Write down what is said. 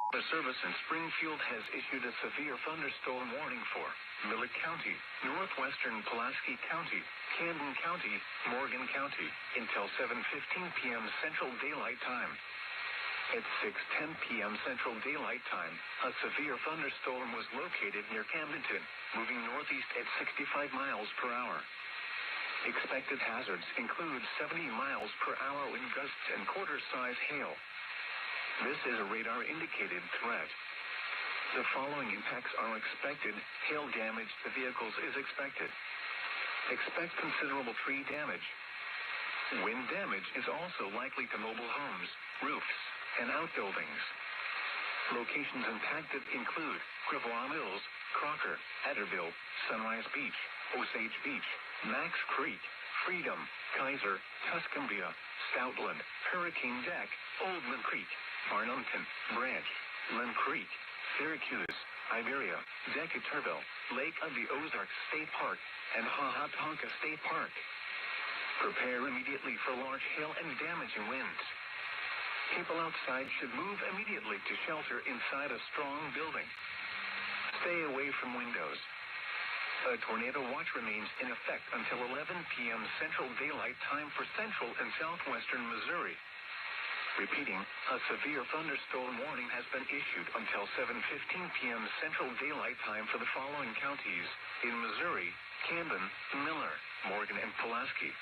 The service in Springfield has issued a severe thunderstorm warning for Millett County, northwestern Pulaski County, Camden County, Morgan County, until 7:15 p.m. Central Daylight Time. At 6:10 p.m. Central Daylight Time, a severe thunderstorm was located near Camdenton, moving northeast at 65 miles per hour. Expected hazards include 70 miles per hour wind gusts and quarter-size hail. This is a radar-indicated threat. The following impacts are expected. Hail damage to vehicles is expected. Expect considerable tree damage. Wind damage is also likely to mobile homes, roofs, and outbuildings. Locations impacted include Cravois Mills, Crocker, Etterville, Sunrise Beach, Osage Beach, Max Creek, Freedom, Kaiser, Tuscumbia, Stoutland, Hurricane Deck, Oldman Creek, Farnumton, Branch, Lynn Creek, Syracuse, Iberia, Decaturville, Lake of the Ozarks State Park, and Hahatonka State Park. Prepare immediately for large hail and damaging winds. People outside should move immediately to shelter inside a strong building. Stay away from windows. A tornado watch remains in effect until 11 p.m. Central Daylight Time for central and southwestern Missouri. Repeating, a severe thunderstorm warning has been issued until 7:15 p.m. Central Daylight Time for the following counties in Missouri: Camden, Miller, Morgan, and Pulaski.